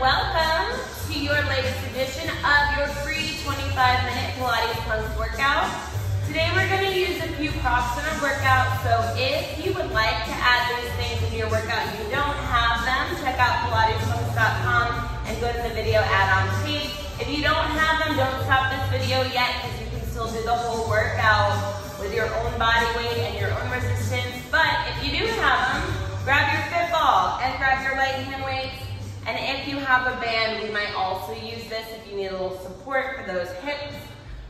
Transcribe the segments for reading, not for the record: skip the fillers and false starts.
welcome to your latest edition of your free 25-minute Pilates Punx workout. Today we're going to use a few props in our workout, so if you would like to add these things into your workout, you don't have them, check out pilatespunx.com and go to the video add-on page. If you don't have them, don't stop this video yet because you can still do the whole workout with your own body weight and your own resistance. But if you do have them, grab your fit ball and grab your light hand weights. And if you have a band, we might also use this if you need a little support for those hips.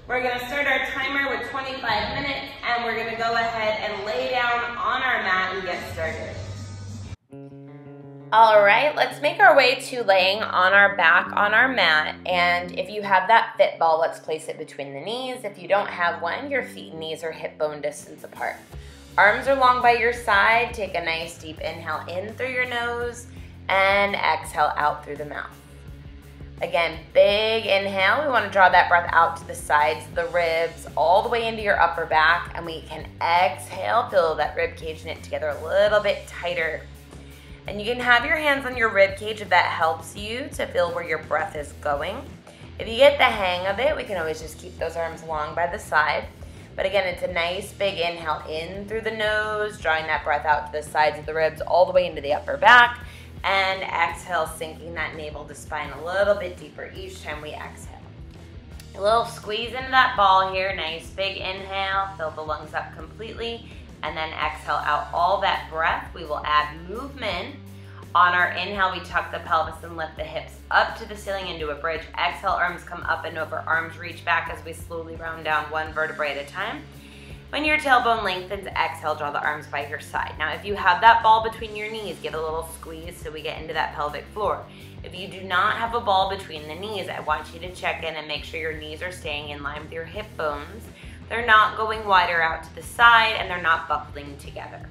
We're gonna start our timer with 25 minutes and we're gonna go ahead and lay down on our mat and get started. All right, let's make our way to laying on our back on our mat. And if you have that fit ball, let's place it between the knees. If you don't have one, your feet and knees are hip bone distance apart. Arms are long by your side. Take a nice deep inhale in through your nose and exhale out through the mouth. Again, big inhale. We want to draw that breath out to the sides of the ribs, all the way into your upper back, and we can exhale, feel that rib cage knit together a little bit tighter. And you can have your hands on your rib cage if that helps you to feel where your breath is going. If you get the hang of it, we can always just keep those arms long by the side. But again, it's a nice big inhale in through the nose, drawing that breath out to the sides of the ribs, all the way into the upper back. And exhale, sinking that navel to spine a little bit deeper each time we exhale. A little squeeze into that ball here. Nice big inhale, fill the lungs up completely, and then exhale out all that breath. We will add movement. On our inhale, we tuck the pelvis and lift the hips up to the ceiling into a bridge. Exhale, arms come up and over, arms reach back as we slowly round down one vertebrae at a time. When your tailbone lengthens, exhale, draw the arms by your side. Now, if you have that ball between your knees, give a little squeeze so we get into that pelvic floor. If you do not have a ball between the knees, I want you to check in and make sure your knees are staying in line with your hip bones. They're not going wider out to the side and they're not buckling together.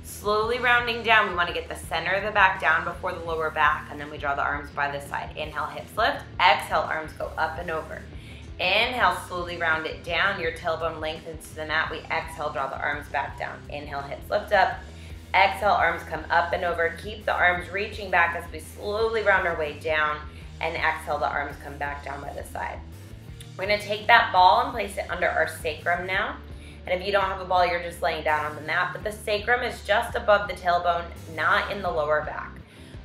Slowly rounding down, we want to get the center of the back down before the lower back, and then we draw the arms by the side. Inhale, hips lift. Exhale, arms go up and over. Inhale, slowly round it down. Your tailbone lengthens to the mat. We exhale, draw the arms back down. Inhale, hips lift up. Exhale, arms come up and over. Keep the arms reaching back as we slowly round our way down. And exhale, the arms come back down by the side. We're going to take that ball and place it under our sacrum now. And if you don't have a ball, you're just laying down on the mat. But the sacrum is just above the tailbone, not in the lower back.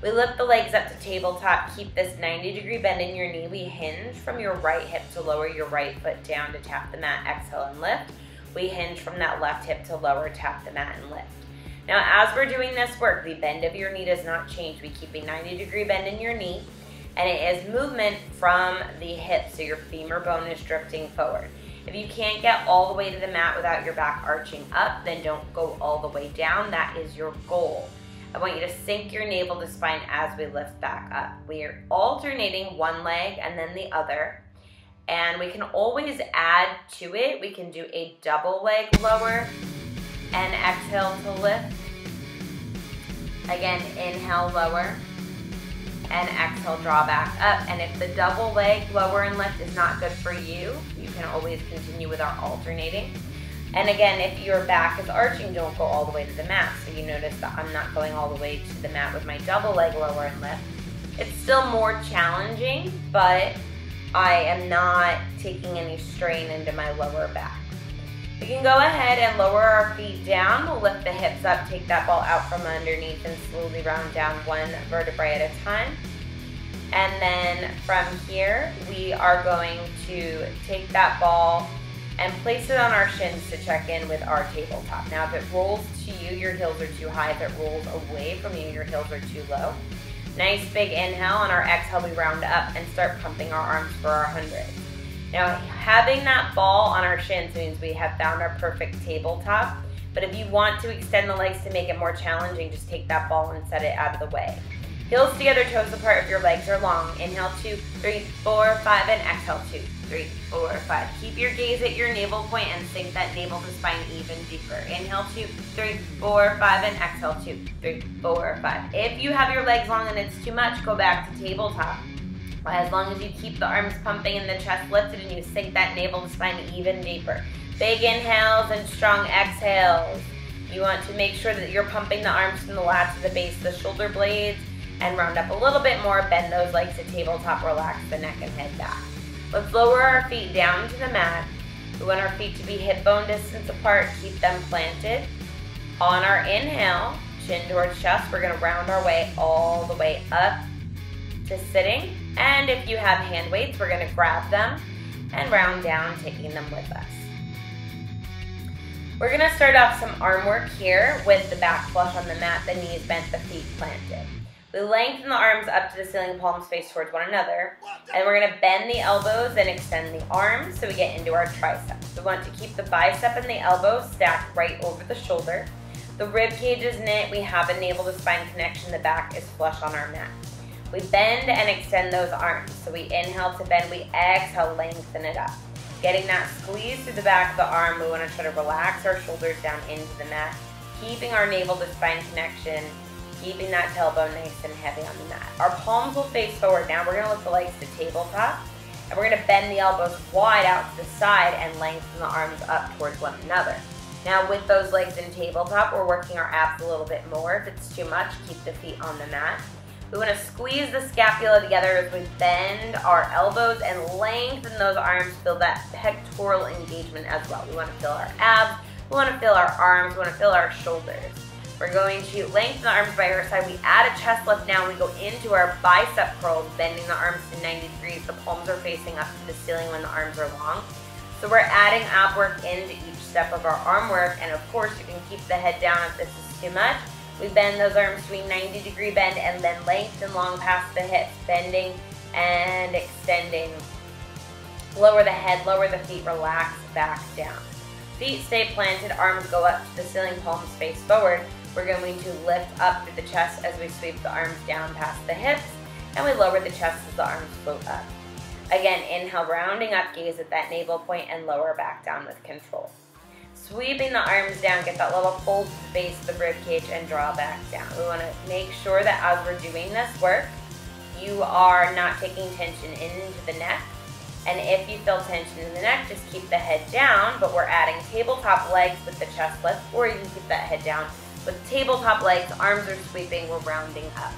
We lift the legs up to tabletop. Keep this 90-degree bend in your knee. We hinge from your right hip to lower your right foot down to tap the mat. Exhale and lift. We hinge from that left hip to lower, tap the mat and lift. Now, as we're doing this work, the bend of your knee does not change. We keep a 90-degree bend in your knee, and it is movement from the hip, so your femur bone is drifting forward. If you can't get all the way to the mat without your back arching up, then don't go all the way down. That is your goal. I want you to sink your navel to spine as we lift back up. We are alternating one leg and then the other. And we can always add to it. We can do a double leg lower and exhale to lift. Again, inhale, lower, and exhale, draw back up. And if the double leg lower and lift is not good for you, you can always continue with our alternating. And again, if your back is arching, don't go all the way to the mat. So you notice that I'm not going all the way to the mat with my double leg lower and lift. It's still more challenging, but I am not taking any strain into my lower back. We can go ahead and lower our feet down. We'll lift the hips up, take that ball out from underneath and slowly round down one vertebrae at a time. And then from here, we are going to take that ball and place it on our shins to check in with our tabletop. Now, if it rolls to you, your heels are too high. If it rolls away from you, your heels are too low. Nice big inhale. On our exhale, we round up and start pumping our arms for our 100. Now, having that ball on our shins means we have found our perfect tabletop. But if you want to extend the legs to make it more challenging, just take that ball and set it out of the way. Heels together, toes apart if your legs are long. Inhale, 2, 3, 4, 5, and exhale, 2, 3, 4, 5. Keep your gaze at your navel point and sink that navel to spine even deeper. Inhale, 2, 3, 4, 5, and exhale, 2, 3, 4, 5. If you have your legs long and it's too much, go back to tabletop. As long as you keep the arms pumping and the chest lifted and you sink that navel to spine even deeper. Big inhales and strong exhales. You want to make sure that you're pumping the arms from the lats to the base of the shoulder blades and round up a little bit more, bend those legs to tabletop, relax the neck and head back. Let's lower our feet down to the mat. We want our feet to be hip bone distance apart, keep them planted. On our inhale, chin towards chest, we're gonna round our way all the way up to sitting. And if you have hand weights, we're gonna grab them and round down, taking them with us. We're gonna start off some arm work here with the back flush on the mat, the knees bent, the feet planted. We lengthen the arms up to the ceiling, palms face towards one another, and we're gonna bend the elbows and extend the arms so we get into our triceps. We want to keep the bicep and the elbow stacked right over the shoulder. The rib cage is knit, we have a navel to spine connection, the back is flush on our mat. We bend and extend those arms. So we inhale to bend, we exhale, lengthen it up. Getting that squeeze through the back of the arm, we want to try to relax our shoulders down into the mat, keeping our navel to spine connection, keeping that tailbone nice and heavy on the mat. Our palms will face forward. Now we're going to lift the legs to tabletop, and we're going to bend the elbows wide out to the side and lengthen the arms up towards one another. Now with those legs in tabletop, we're working our abs a little bit more. If it's too much, keep the feet on the mat. We want to squeeze the scapula together as we bend our elbows and lengthen those arms, feel that pectoral engagement as well. We want to feel our abs, we want to feel our arms, we want to feel our shoulders. We're going to lengthen the arms by our side. We add a chest lift now. We go into our bicep curls, bending the arms to 90 degrees. The palms are facing up to the ceiling when the arms are long. So we're adding ab work into each step of our arm work, and of course you can keep the head down if this is too much. We bend those arms to a 90-degree bend and then lengthen long past the hips, bending and extending. Lower the head, lower the feet, relax back down. Feet stay planted, arms go up to the ceiling, palms face forward. We're going to lift up through the chest as we sweep the arms down past the hips, and we lower the chest as the arms float up. Again, inhale, rounding up, gaze at that navel point, and lower back down with control. Sweeping the arms down, get that little fold to the base of the rib cage and draw back down. We want to make sure that as we're doing this work, you are not taking tension into the neck. And if you feel tension in the neck, just keep the head down, but we're adding tabletop legs with the chest lift, or you can keep that head down. With tabletop legs, arms are sweeping, we're rounding up.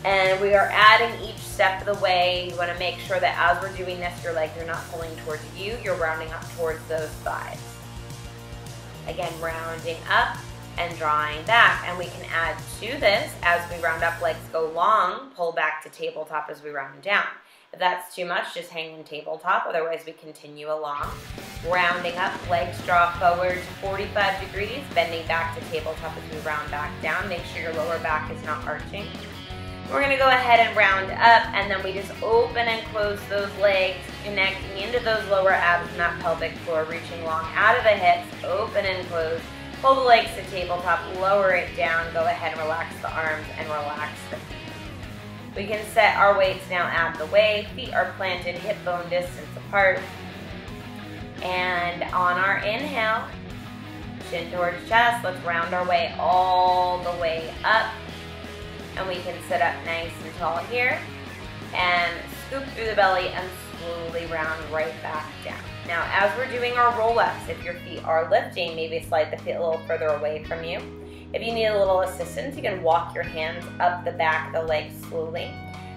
And we are adding each step of the way. You want to make sure that as we're doing this, your legs are not pulling towards you, you're rounding up towards those thighs. Again, rounding up and drawing back. And we can add to this as we round up, legs go long, pull back to tabletop as we round down. If that's too much, just hang in tabletop, otherwise we continue along. Rounding up, legs draw forward to 45 degrees, bending back to tabletop as we round back down. Make sure your lower back is not arching. We're gonna go ahead and round up, and then we just open and close those legs, connecting into those lower abs and that pelvic floor, reaching long out of the hips, open and close. Pull the legs to tabletop, lower it down, go ahead and relax the arms and relax the feet. We can set our weights now out of the way. Feet are planted, hip bone distance apart. And on our inhale, chin towards chest, let's round our way all the way up. And we can sit up nice and tall here and scoop through the belly and slowly round right back down. Now, as we're doing our roll-ups, if your feet are lifting, maybe slide the feet a little further away from you. If you need a little assistance, you can walk your hands up the back of the legs slowly.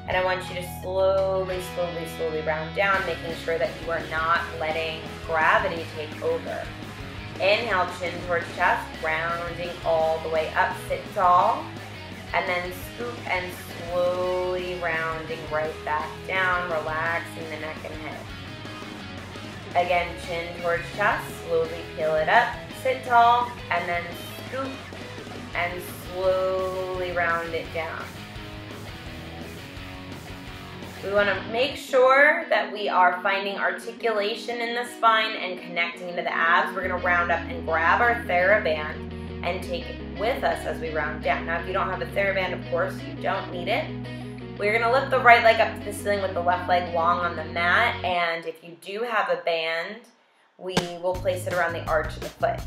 And I want you to slowly, slowly, slowly round down, making sure that you are not letting gravity take over. Inhale, chin towards chest, rounding all the way up, sit tall. And then scoop and slowly rounding right back down, relaxing the neck and head. Again, chin towards chest, slowly peel it up, sit tall, and then scoop and slowly round it down. We want to make sure that we are finding articulation in the spine and connecting into the abs. We're going to round up and grab our TheraBand and take it with us as we round down. Now, if you don't have a TheraBand, of course, you don't need it. We're gonna lift the right leg up to the ceiling with the left leg long on the mat, and if you do have a band, we will place it around the arch of the foot.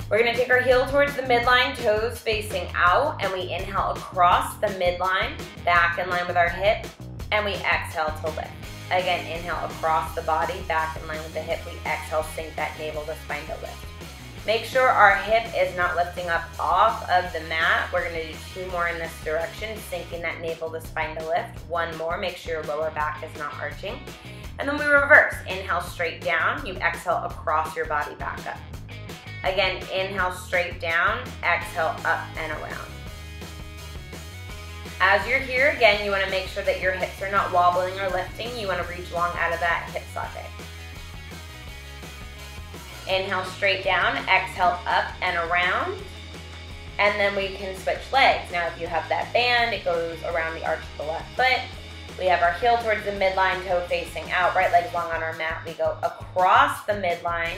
We're gonna take our heel towards the midline, toes facing out, and we inhale across the midline, back in line with our hip, and we exhale to lift. Again, inhale across the body, back in line with the hip, we exhale, sink that navel to spine to lift. Make sure our hip is not lifting up off of the mat. We're gonna do 2 more in this direction, sinking that navel to spine to lift. 1 more, make sure your lower back is not arching. And then we reverse. Inhale straight down, you exhale across your body back up. Again, inhale straight down, exhale up and around. As you're here, again, you wanna make sure that your hips are not wobbling or lifting. You wanna reach long out of that hip socket. Inhale straight down, exhale up and around. And then we can switch legs. Now, if you have that band, it goes around the arch of the left foot. We have our heel towards the midline, toe facing out, right leg long on our mat. We go across the midline,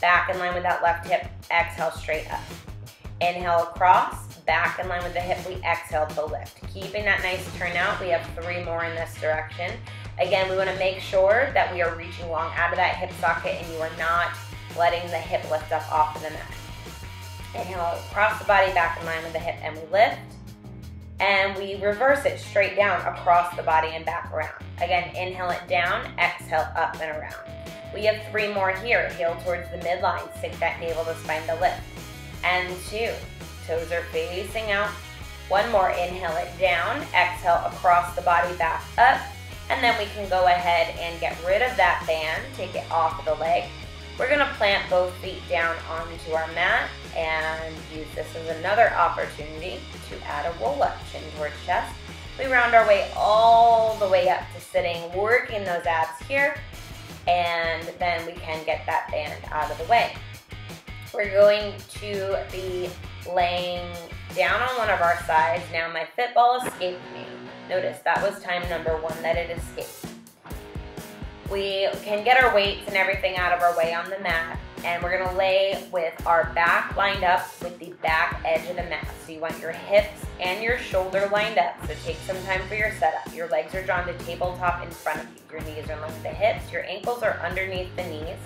back in line with that left hip, exhale straight up. Inhale across, back in line with the hip, we exhale to lift. Keeping that nice turnout, we have 3 more in this direction. Again, we wanna make sure that we are reaching long out of that hip socket and you are not letting the hip lift up off of the mat. Inhale across the body, back in line with the hip, and we lift. And we reverse it straight down across the body and back around. Again, inhale it down, exhale up and around. We have 3 more here. Heel towards the midline, sink that navel to spine to lift. And 2, toes are facing out. 1 more, inhale it down, exhale across the body, back up. And then we can go ahead and get rid of that band, take it off of the leg. We're gonna plant both feet down onto our mat and use this as another opportunity to add a roll-up, chin towards chest. We round our way all the way up to sitting, working those abs here, and then we can get that band out of the way. We're going to be laying down on one of our sides. Now my fit ball escaped me. Notice that was time number 1 that it escaped. We can get our weights and everything out of our way on the mat, and we're gonna lay with our back lined up with the back edge of the mat. So you want your hips and your shoulder lined up, so take some time for your setup. Your legs are drawn to tabletop in front of you. Your knees are in line with the hips, your ankles are underneath the knees.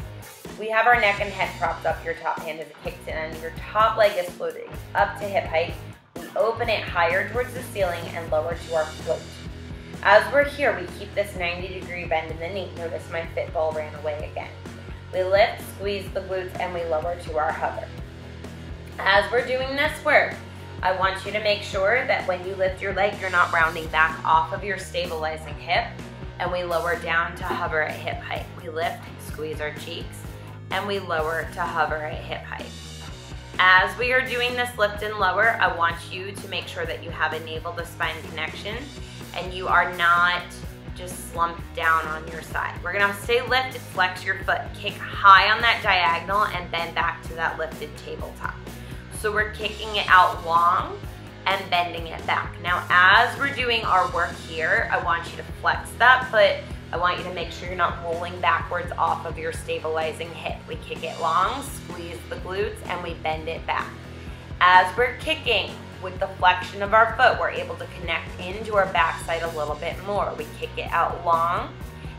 We have our neck and head propped up, your top hand is kicked in, and your top leg is floating up to hip height. We open it higher towards the ceiling and lower to our float. As we're here, we keep this 90-degree bend in the knee. Notice my fit ball ran away again. We lift, squeeze the glutes, and we lower to our hover. As we're doing this work, I want you to make sure that when you lift your leg, you're not rounding back off of your stabilizing hip, and we lower down to hover at hip height. We lift, squeeze our cheeks, and we lower to hover at hip height. As we are doing this lift and lower, I want you to make sure that you have a navel to spine connection and you are not just slumped down on your side. We're gonna stay lifted, flex your foot, kick high on that diagonal and bend back to that lifted tabletop. So we're kicking it out long and bending it back. Now, as we're doing our work here, I want you to flex that foot. I want you to make sure you're not rolling backwards off of your stabilizing hip. We kick it long, squeeze the glutes, and we bend it back. As we're kicking with the flexion of our foot, we're able to connect into our backside a little bit more. We kick it out long,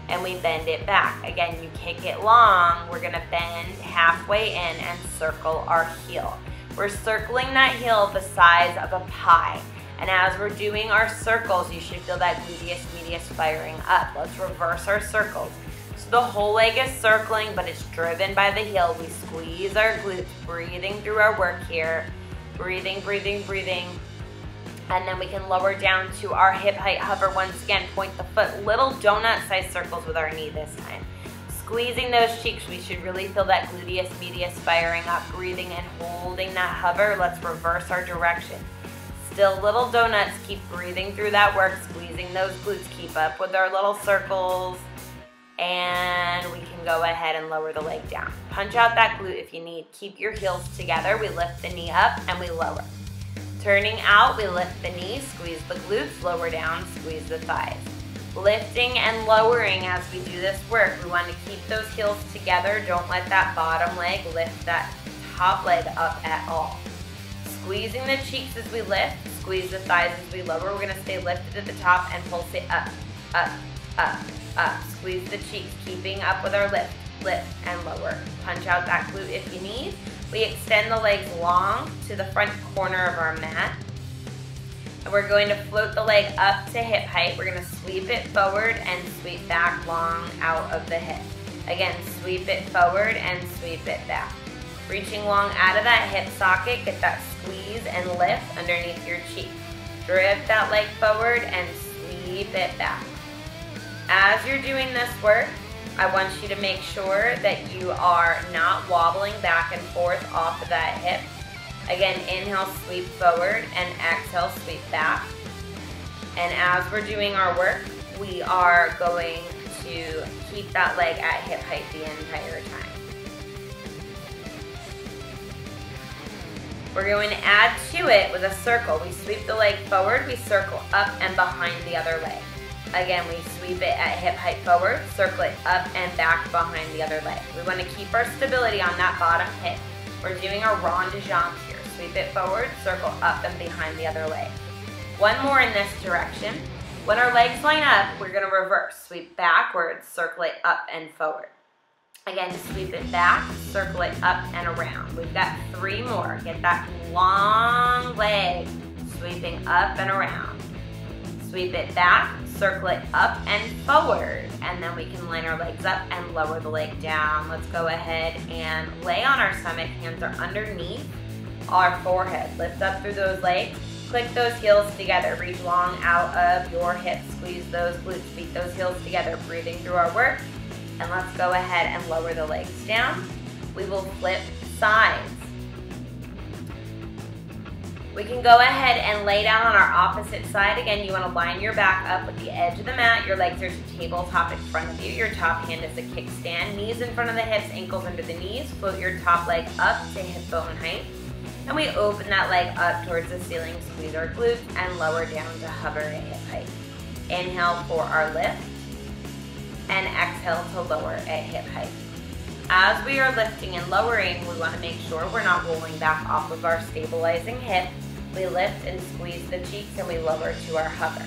and we bend it back. Again, you kick it long, we're gonna bend halfway in and circle our heel. We're circling that heel the size of a pie. And as we're doing our circles, you should feel that gluteus medius firing up. Let's reverse our circles. So the whole leg is circling, but it's driven by the heel. We squeeze our glutes, breathing through our work here. Breathing, breathing, breathing. And then we can lower down to our hip height hover. Once again, point the foot, little donut-sized circles with our knee this time. Squeezing those cheeks, we should really feel that gluteus medius firing up, breathing and holding that hover. Let's reverse our direction. Still little donuts, keep breathing through that work, squeezing those glutes, keep up with our little circles, and we can go ahead and lower the leg down. Punch out that glute if you need. Keep your heels together. We lift the knee up and we lower. Turning out, we lift the knee, squeeze the glutes, lower down, squeeze the thighs. Lifting and lowering as we do this work. We want to keep those heels together. Don't let that bottom leg lift that top leg up at all. Squeezing the cheeks as we lift, squeeze the thighs as we lower. We're gonna stay lifted at the top and pulse it up, up, up, up. Squeeze the cheeks, keeping up with our lift, lift and lower. Punch out that glute if you need. We extend the legs long to the front corner of our mat. And we're going to float the leg up to hip height. We're gonna sweep it forward and sweep back long out of the hip. Again, sweep it forward and sweep it back. Reaching long out of that hip socket, get that squeeze and lift underneath your cheek. Drift that leg forward and sweep it back. As you're doing this work, I want you to make sure that you are not wobbling back and forth off of that hip. Again, inhale, sweep forward, and exhale, sweep back. And as we're doing our work, we are going to keep that leg at hip height the entire time. We're going to add to it with a circle. We sweep the leg forward, we circle up and behind the other leg. Again, we sweep it at hip height forward, circle it up and back behind the other leg. We want to keep our stability on that bottom hip. We're doing our rond de jambe here. Sweep it forward, circle up and behind the other leg. One more in this direction. When our legs line up, we're going to reverse. Sweep backwards, circle it up and forward. Again, sweep it back, circle it up and around. We've got 3 more. Get that long leg, sweeping up and around. Sweep it back, circle it up and forward, and then we can line our legs up and lower the leg down. Let's go ahead and lay on our stomach. Hands are underneath our forehead. Lift up through those legs. Click those heels together. Reach long out of your hips. Squeeze those glutes. Beat those heels together. Breathing through our work. And let's go ahead and lower the legs down. We will flip sides. We can go ahead and lay down on our opposite side. Again, you want to line your back up with the edge of the mat. Your legs are tabletop in front of you. Your top hand is a kickstand. Knees in front of the hips, ankles under the knees. Float your top leg up to hip bone height. And we open that leg up towards the ceiling, squeeze our glutes, and lower down to hover at hip height. Inhale for our lift, and exhale to lower at hip height. As we are lifting and lowering, we want to make sure we're not rolling back off of our stabilizing hip. We lift and squeeze the cheeks and we lower to our hover.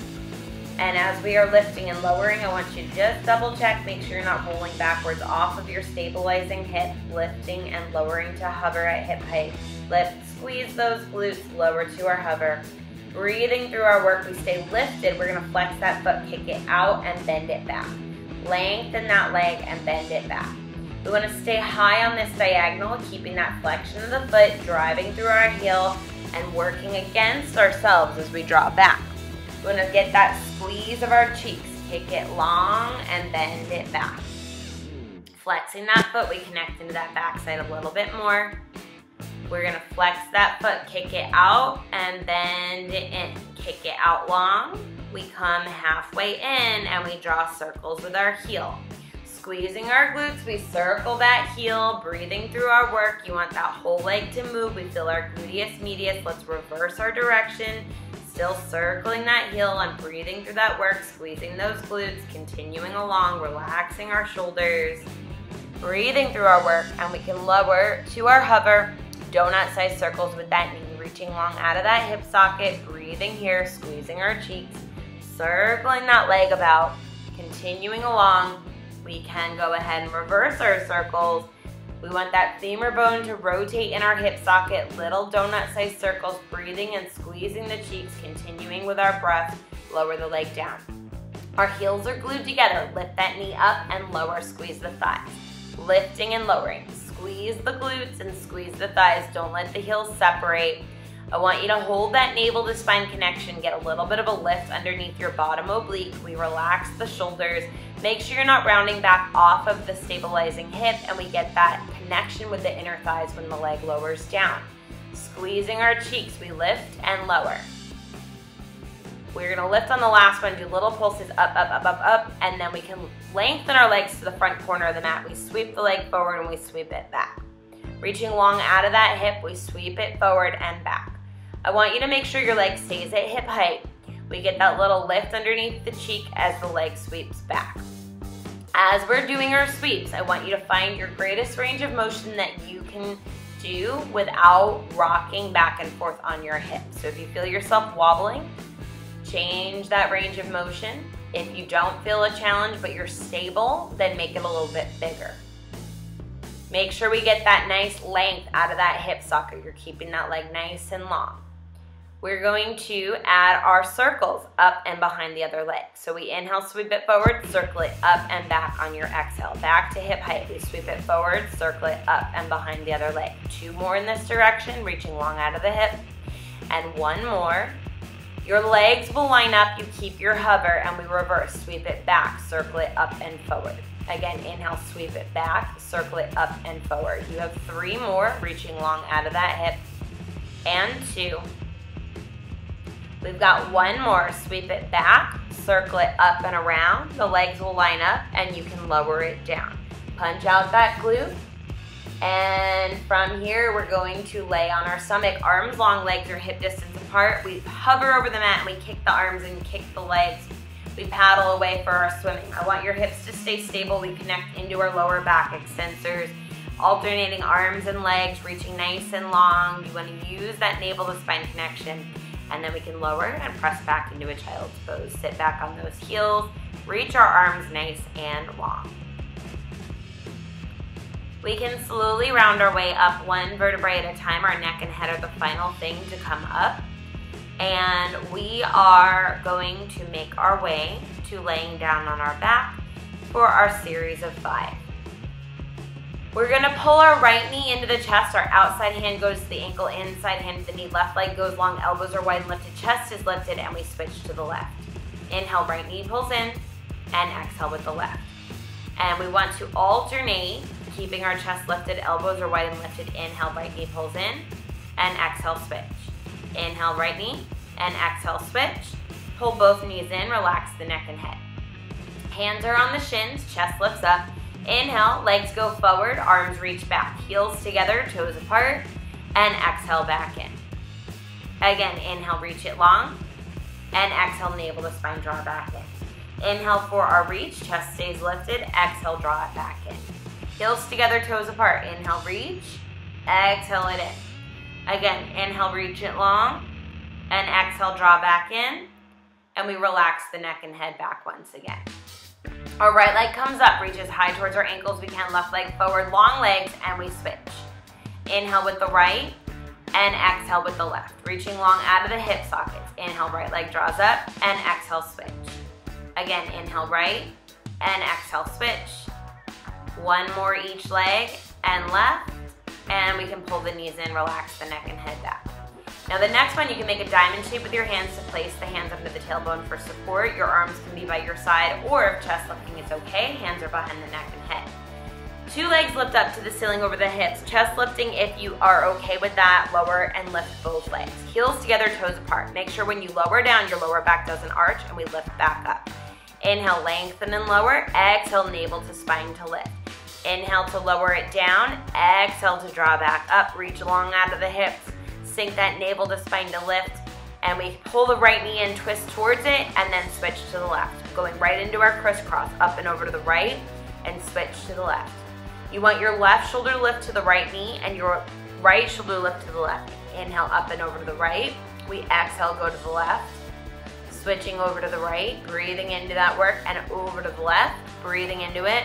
And as we are lifting and lowering, I want you to just double check, make sure you're not rolling backwards off of your stabilizing hip, lifting and lowering to hover at hip height. Lift, squeeze those glutes, lower to our hover. Breathing through our work, we stay lifted. We're gonna flex that foot, kick it out and bend it back. Lengthen that leg and bend it back. We want to stay high on this diagonal, keeping that flexion of the foot, driving through our heel and working against ourselves as we draw back. We want to get that squeeze of our cheeks, kick it long and bend it back. Flexing that foot, we connect into that backside a little bit more. We're going to flex that foot, kick it out and bend it in. Kick it out long. We come halfway in and we draw circles with our heel. Squeezing our glutes, we circle that heel, breathing through our work. You want that whole leg to move. We feel our gluteus medius. Let's reverse our direction. Still circling that heel and breathing through that work, squeezing those glutes, continuing along, relaxing our shoulders, breathing through our work, and we can lower to our hover, donut-sized circles with that knee, reaching long out of that hip socket, breathing here, squeezing our cheeks, circling that leg about, continuing along. We can go ahead and reverse our circles. We want that femur bone to rotate in our hip socket, little donut-sized circles, breathing and squeezing the cheeks, continuing with our breath, lower the leg down. Our heels are glued together. Lift that knee up and lower, squeeze the thighs. Lifting and lowering. Squeeze the glutes and squeeze the thighs. Don't let the heels separate. I want you to hold that navel to spine connection, get a little bit of a lift underneath your bottom oblique. We relax the shoulders. Make sure you're not rounding back off of the stabilizing hip, and we get that connection with the inner thighs when the leg lowers down. Squeezing our cheeks, we lift and lower. We're gonna lift on the last one, do little pulses up, up, up, up, up, and then we can lengthen our legs to the front corner of the mat. We sweep the leg forward and we sweep it back. Reaching long out of that hip, we sweep it forward and back. I want you to make sure your leg stays at hip height. We get that little lift underneath the cheek as the leg sweeps back. As we're doing our sweeps, I want you to find your greatest range of motion that you can do without rocking back and forth on your hips. So if you feel yourself wobbling, change that range of motion. If you don't feel a challenge but you're stable, then make it a little bit bigger. Make sure we get that nice length out of that hip socket. You're keeping that leg nice and long. We're going to add our circles up and behind the other leg. So we inhale, sweep it forward, circle it up and back on your exhale. Back to hip height. We sweep it forward, circle it up and behind the other leg. 2 more in this direction, reaching long out of the hip. And 1 more. Your legs will line up, you keep your hover, and we reverse. Sweep it back, circle it up and forward. Again, inhale, sweep it back, circle it up and forward. You have 3 more, reaching long out of that hip. And 2. We've got 1 more. Sweep it back, circle it up and around. The legs will line up and you can lower it down. Punch out that glute. And from here, we're going to lay on our stomach. Arms long, legs are hip distance apart. We hover over the mat and we kick the arms and kick the legs. We paddle away for our swimming. I want your hips to stay stable. We connect into our lower back extensors, alternating arms and legs, reaching nice and long. You want to use that navel to spine connection. And then we can lower and press back into a child's pose. Sit back on those heels, reach our arms nice and long. We can slowly round our way up 1 vertebrae at a time. Our neck and head are the final thing to come up. And we are going to make our way to laying down on our back for our series of 5. We're gonna pull our right knee into the chest, our outside hand goes to the ankle, inside hand to the knee, left leg goes long, elbows are wide and lifted, chest is lifted, and we switch to the left. Inhale, right knee pulls in, and exhale with the left. And we want to alternate, keeping our chest lifted, elbows are wide and lifted, inhale, right knee pulls in, and exhale, switch. Inhale, right knee, and exhale, switch. Pull both knees in, relax the neck and head. Hands are on the shins, chest lifts up. Inhale, legs go forward, arms reach back, heels together, toes apart, and exhale back in. Again, inhale, reach it long, and exhale, navel to spine, draw back in. Inhale for our reach, chest stays lifted, exhale, draw it back in. Heels together, toes apart, inhale, reach, exhale it in. Again, inhale, reach it long, and exhale, draw back in, and we relax the neck and head back once again. Our right leg comes up, reaches high towards our ankles. We can left leg forward, long legs, and we switch. Inhale with the right, and exhale with the left. Reaching long out of the hip sockets. Inhale, right leg draws up, and exhale, switch. Again, inhale right, and exhale, switch. 1 more each leg, and left, and we can pull the knees in, relax the neck and head back. Now the next one, you can make a diamond shape with your hands to place the hands under the tailbone for support. Your arms can be by your side, or if chest lifting is okay, hands are behind the neck and head. 2 legs lift up to the ceiling over the hips. Chest lifting, if you are okay with that, lower and lift both legs. Heels together, toes apart. Make sure when you lower down, your lower back doesn't arch, and we lift back up. Inhale, lengthen and lower. Exhale, navel to spine to lift. Inhale to lower it down. Exhale to draw back up. Reach long out of the hips. Sink that navel to spine to lift, and we pull the right knee in, twist towards it, and then switch to the left. Going right into our crisscross, up and over to the right, and switch to the left. You want your left shoulder lift to the right knee, and your right shoulder lift to the left. Inhale, up and over to the right. We exhale, go to the left. Switching over to the right, breathing into that work, and over to the left, breathing into it.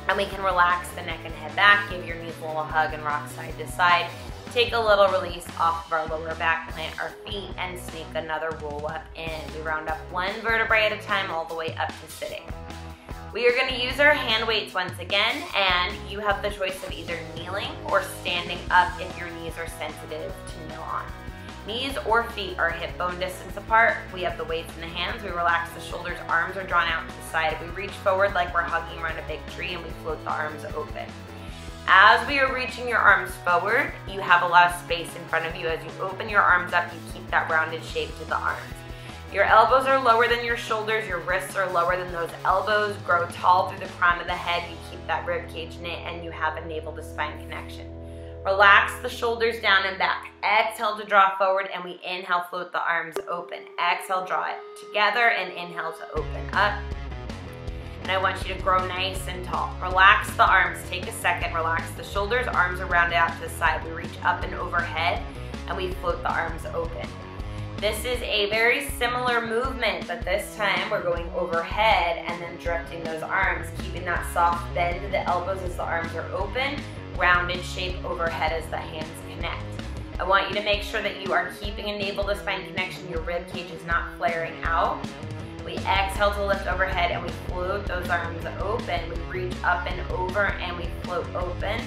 And we can relax the neck and head back, give your knees a little hug and rock side to side. Take a little release off of our lower back, plant our feet, and sneak another roll up in. We round up 1 vertebrae at a time all the way up to sitting. We are going to use our hand weights once again, and you have the choice of either kneeling or standing up if your knees are sensitive to kneel on. Knees or feet are hip bone distance apart. We have the weights in the hands. We relax the shoulders, arms are drawn out to the side. We reach forward like we're hugging around a big tree, and we float the arms open. As we are reaching your arms forward, you have a lot of space in front of you. As you open your arms up, you keep that rounded shape to the arms. Your elbows are lower than your shoulders, your wrists are lower than those elbows. Grow tall through the crown of the head. You keep that rib cage knit, and you have a navel to spine connection. Relax the shoulders down and back. Exhale to draw forward, and we inhale, float the arms open. Exhale, draw it together, and inhale to open up. And I want you to grow nice and tall. Relax the arms, take a second, relax the shoulders, arms are rounded out to the side. We reach up and overhead, and we float the arms open. This is a very similar movement, but this time we're going overhead and then drifting those arms, keeping that soft bend to the elbows as the arms are open, rounded shape overhead as the hands connect. I want you to make sure that you are keeping a navel to spine connection. Your rib cage is not flaring out. We exhale to lift overhead and we float those arms open. We reach up and over and we float open.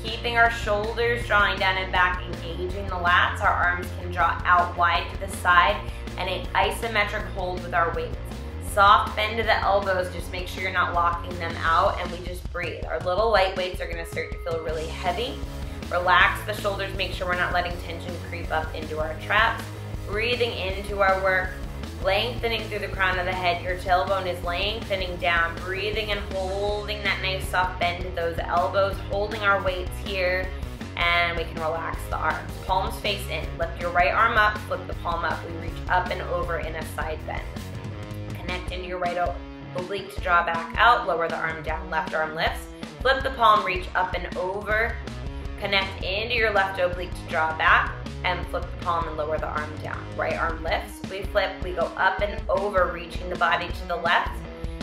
Keeping our shoulders drawing down and back, engaging the lats. Our arms can draw out wide to the side and an isometric hold with our weights. Soft bend to the elbows, just make sure you're not locking them out, and we just breathe. Our little light weights are gonna start to feel really heavy. Relax the shoulders, make sure we're not letting tension creep up into our traps. Breathing into our work, lengthening through the crown of the head. Your tailbone is lengthening down, breathing and holding that nice soft bend to those elbows, holding our weights here, and we can relax the arms. Palms face in, lift your right arm up, flip the palm up. We reach up and over in a side bend. Connect into your right oblique to draw back out, lower the arm down, left arm lifts. Flip the palm, reach up and over. Connect into your left oblique to draw back and flip the palm and lower the arm down. Right arm lifts, we flip, we go up and over, reaching the body to the left.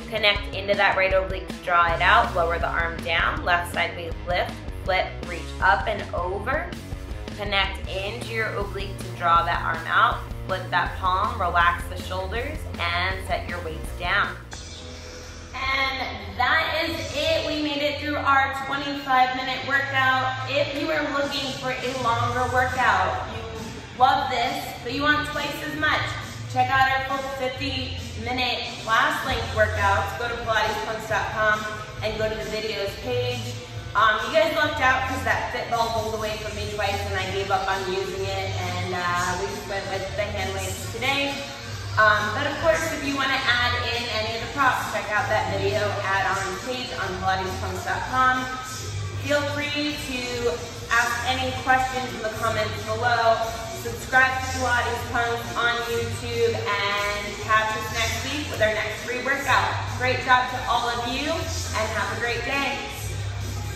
Connect into that right oblique to draw it out, lower the arm down. Left side we lift, flip, reach up and over. Connect into your oblique to draw that arm out. Flip that palm, relax the shoulders, and set your weights down. And that is it. We made it through our 25-minute workout. If you are looking for a longer workout, you love this, but you want twice as much, check out our full 50-minute class length workouts. Go to pilatespunx.com and go to the videos page. You guys lucked out because that fit ball rolled away from me twice and I gave up on using it, and we just went with the hand weights today. But of course, if you want to add in any of the props, check out that video add-on page on pilatespunx.com. Feel free to ask any questions in the comments below. Subscribe to Pilates Punx on YouTube and catch us next week with our next free workout. Great job to all of you and have a great day.